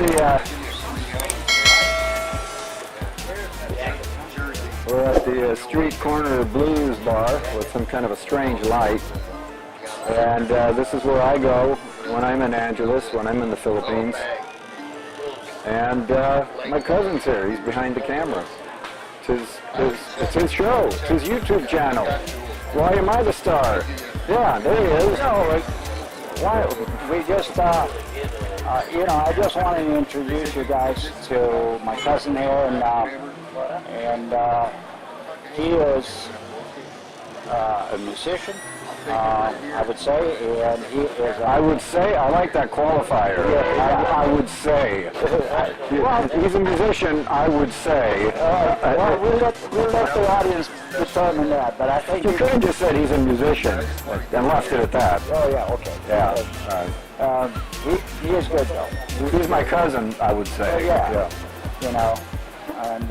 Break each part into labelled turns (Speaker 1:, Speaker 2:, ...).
Speaker 1: at the street corner blues bar with some kind of a strange light, and this is where I go when I'm in Angeles, when I'm in the Philippines. And my cousin's here. He's behind the camera. It's his show. It's his YouTube channel. Why am I the star? Yeah, there he is.
Speaker 2: No, we just, I just wanted to introduce you guys to my cousin here, and he is a musician, I would say, and he is.
Speaker 1: I would say, I like that qualifier.
Speaker 2: Yeah.
Speaker 1: I would say.
Speaker 2: Well,
Speaker 1: he's a musician. I would say.
Speaker 2: Well, we'll let the audience determine that, but I think
Speaker 1: you could have just said he's a musician and left it at that.
Speaker 2: Oh yeah, okay.
Speaker 1: Yeah.
Speaker 2: He is good though.
Speaker 1: He's my cousin, I would say.
Speaker 2: Yeah. You know, and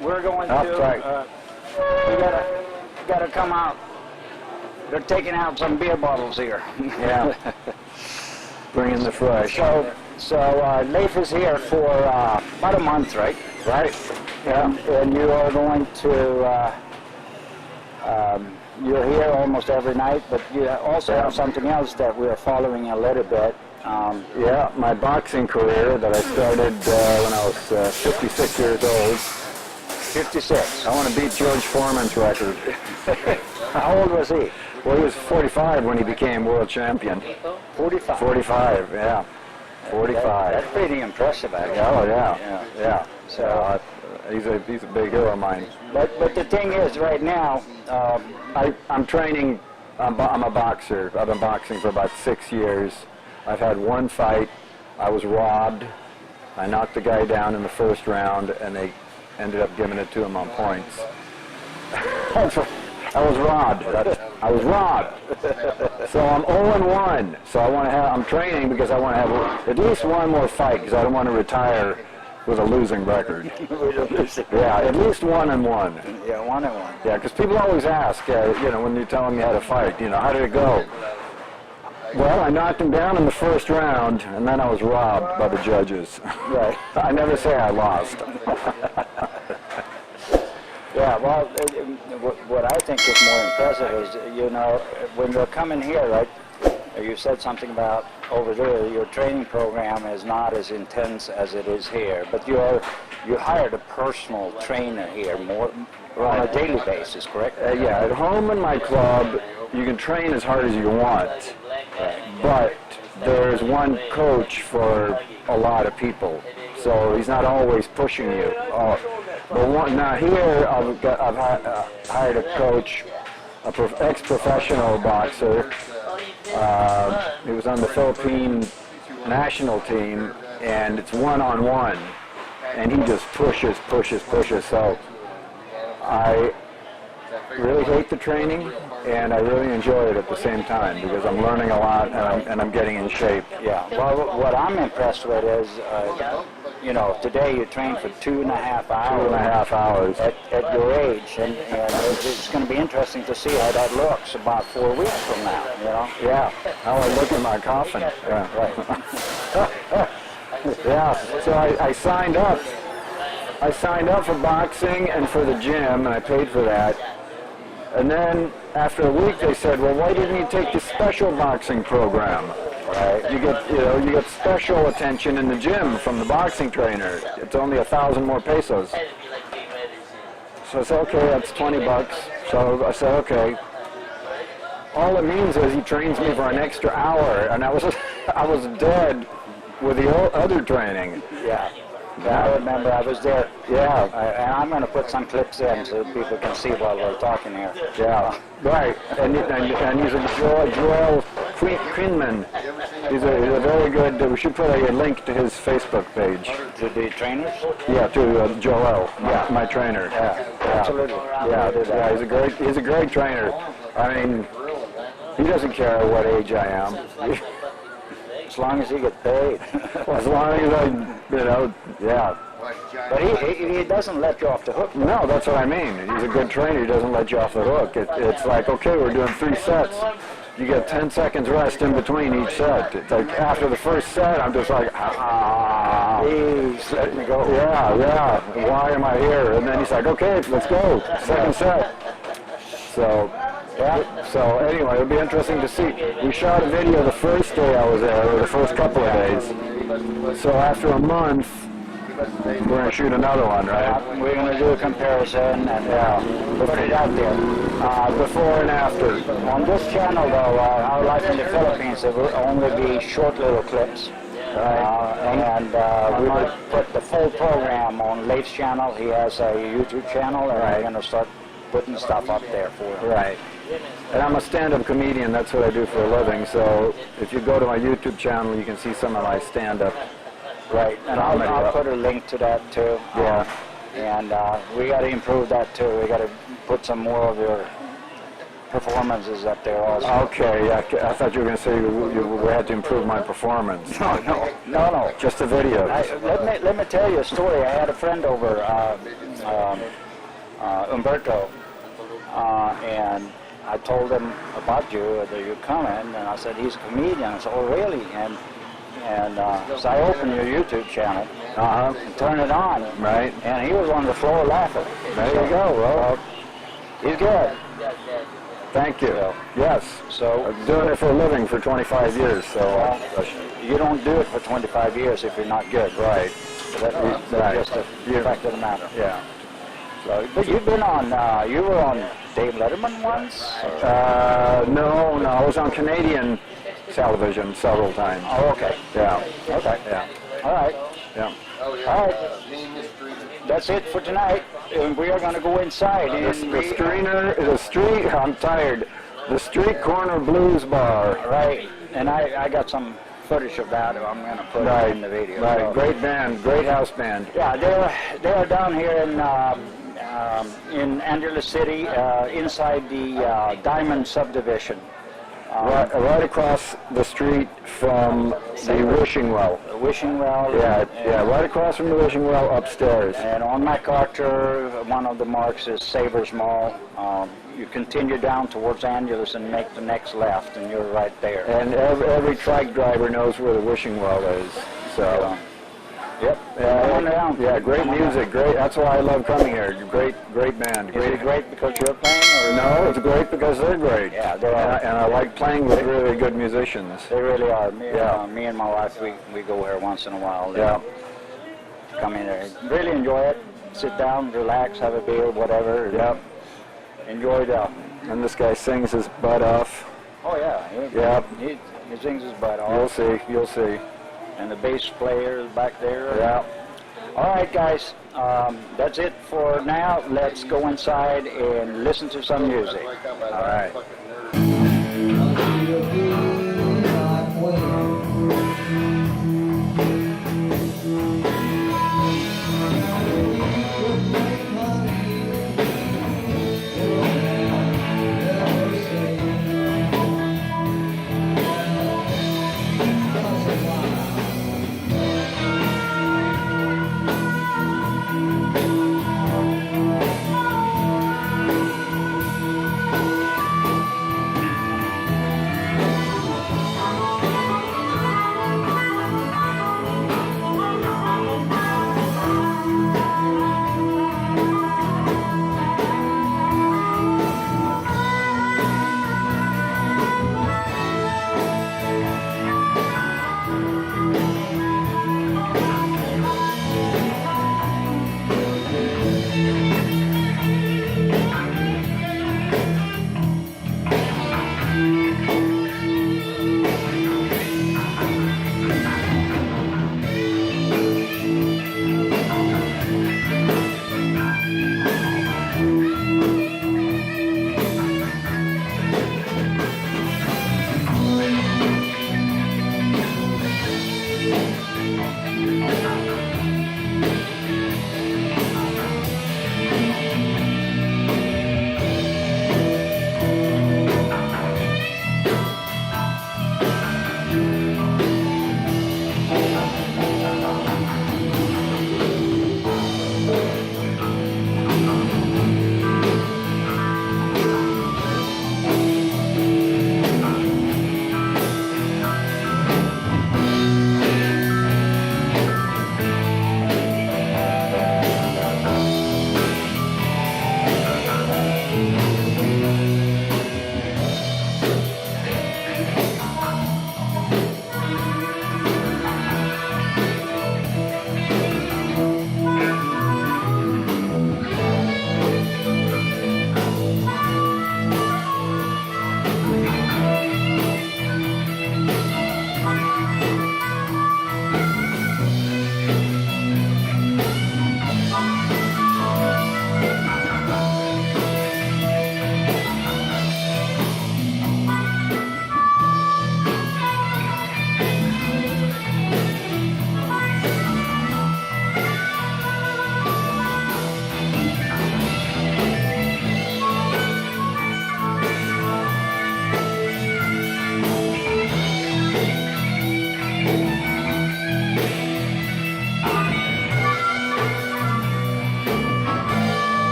Speaker 2: we're going to. We gotta come out. They're taking out some beer bottles here.
Speaker 1: Yeah. Bringing the fresh.
Speaker 2: So Leif is here for about a month, right?
Speaker 1: Right.
Speaker 2: Yeah. And you are going to. You're here almost every night, but you also have something else that we're following a little bit.
Speaker 1: Yeah, my boxing career that I started when I was 56 years old.
Speaker 2: 56.
Speaker 1: I want to beat George Foreman's record.
Speaker 2: How old was he?
Speaker 1: Well, he was 45 when he became world champion.
Speaker 2: 45?
Speaker 1: 45, yeah. 45.
Speaker 2: That's pretty impressive, actually.
Speaker 1: Oh, yeah. So he's a big hero of mine.
Speaker 2: But the thing is, right now,
Speaker 1: I'm training. I'm a boxer. I've been boxing for about 6 years. I've had one fight. I was robbed. I knocked the guy down in the first round, and they ended up giving it to him on points. I was robbed. I was robbed. So I'm 0-1. So I'm training because I want to have at least one more fight because I don't want to retire with a losing record. Yeah, at least 1-1.
Speaker 2: Yeah, 1-1.
Speaker 1: Yeah, because people always ask, when you tell them you had a fight, how did it go? Well, I knocked him down in the first round, and then I was robbed by the judges.
Speaker 2: Right.
Speaker 1: I never say I lost.
Speaker 2: Yeah, well, what I think is more impressive is, when you're coming here, right, you said something about over there, your training program is not as intense as it is here, but you hired a personal trainer here more on a daily basis, correct?
Speaker 1: Yeah, at home in my club, you can train as hard as you want, but there's one coach for a lot of people, so he's not always pushing you. But now here, I've hired a coach, ex-professional boxer. He was on the Philippine national team, and it's one-on-one, and he just pushes. So I really hate the training, and I really enjoy it at the same time because I'm learning a lot and I'm getting in shape.
Speaker 2: Yeah. Well, what I'm impressed with is, today you train for 2.5 hours.
Speaker 1: 2.5 hours.
Speaker 2: At your age, and it's going to be interesting to see how that looks about 4 weeks from now.
Speaker 1: Yeah. How I look in my coffin. Yeah.
Speaker 2: Right.
Speaker 1: Yeah. So I signed up. I signed up for boxing and for the gym, and I paid for that. And then after a week, they said, "Well, why didn't you take the special boxing program? You get special attention in the gym from the boxing trainer. It's only 1,000 more pesos." So I said, "Okay, that's $20." So I said, "Okay." All it means is he trains me for an extra hour, and I was dead with the other training.
Speaker 2: Yeah. I remember I was there. Yeah, and I'm going to put some clips in so people can see while we're talking here.
Speaker 1: Yeah, right. And he's a Joel Quinman. He's a very good. We should put a link to his Facebook page.
Speaker 2: To the trainers?
Speaker 1: Yeah, to Joel, my trainer.
Speaker 2: Yeah, absolutely.
Speaker 1: Yeah. He's a great trainer. I mean, he doesn't care what age I am.
Speaker 2: As long as he gets paid.
Speaker 1: Well, as long as yeah.
Speaker 2: But he doesn't let you off the hook.
Speaker 1: No, that's what I mean. He's a good trainer. He doesn't let you off the hook. It's like, okay, we're doing 3 sets. you get 10 seconds rest in between each set. It's like after the first set, I'm just like,
Speaker 2: Please let me go.
Speaker 1: yeah, why am I here? And then he's like, okay, let's go, second set. So, yeah. So anyway, it'll be interesting to see. We shot a video the first day I was there, or the first couple of days. So after a month, we're going to shoot another one, right?
Speaker 2: We're going to do a comparison and put it out there.
Speaker 1: Before and after.
Speaker 2: On this channel, though, Our Life in the Philippines, it will only be short little clips. And we will put the full program on Leif's channel. He has a YouTube channel, and we're going to start putting stuff up there for him.
Speaker 1: Right. And I'm a stand-up comedian. That's what I do for a living. So if you go to my YouTube channel, you can see some of my stand-up.
Speaker 2: Right, and I'll put a link to that too.
Speaker 1: Yeah.
Speaker 2: And we got to improve that too. We got to put some more of your performances up there also.
Speaker 1: Okay, yeah, I thought you were going to say we had to improve my performance.
Speaker 2: No.
Speaker 1: Just the video.
Speaker 2: Let me tell you a story. I had a friend over, Umberto, and I told him about you, that you're coming, and I said, he's a comedian. I said, oh, really? And so I opened your YouTube channel and turned it on.
Speaker 1: Right.
Speaker 2: And he was on the floor laughing.
Speaker 1: There you go. Well,
Speaker 2: he's good.
Speaker 1: Thank you. Yes. So I'm doing it for a living for 25 years. So
Speaker 2: you don't do it for 25 years if you're not good.
Speaker 1: Right.
Speaker 2: That's just the fact of the matter.
Speaker 1: Yeah.
Speaker 2: So, but you've been on, you were on Dave Letterman once?
Speaker 1: No, I was on Canadian television several times.
Speaker 2: Oh, okay.
Speaker 1: Yeah.
Speaker 2: Okay.
Speaker 1: Yeah.
Speaker 2: All right.
Speaker 1: Yeah.
Speaker 2: All right. That's it for tonight. And we are going to go inside.
Speaker 1: I'm tired. The Street Corner Blues Bar.
Speaker 2: Right. And I got some footage of that I'm going to put in the video.
Speaker 1: Right.
Speaker 2: So,
Speaker 1: great band. Great house band.
Speaker 2: Yeah, they're down here in Angeles City, inside the Diamond subdivision.
Speaker 1: Right across the street from the wishing well.
Speaker 2: The wishing well.
Speaker 1: Yeah, right across from the wishing well upstairs.
Speaker 2: And on MacArthur, one of the marks is Savers Mall. You continue down towards Angeles and make the next left, and you're right there.
Speaker 1: And every trike driver knows where the wishing well is. So. Yep. Yeah, great music. Great. That's why I love coming here. Great band.
Speaker 2: Is it great because you're playing? Or
Speaker 1: no, it's great because they're great.
Speaker 2: Yeah, they are.
Speaker 1: And I like playing with really good musicians.
Speaker 2: They really are. Me and my wife, we go here once in a while.
Speaker 1: Yeah.
Speaker 2: Come in there. Really enjoy it. Sit down, relax, have a beer, whatever.
Speaker 1: Yep.
Speaker 2: Enjoy the.
Speaker 1: And this guy sings his butt off.
Speaker 2: Oh yeah.
Speaker 1: Yep.
Speaker 2: He sings his butt off.
Speaker 1: You'll see.
Speaker 2: And the bass player is back there.
Speaker 1: Yeah.
Speaker 2: All right, guys. That's it for now. Let's go inside and listen to some music.
Speaker 1: All right.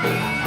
Speaker 3: Bye.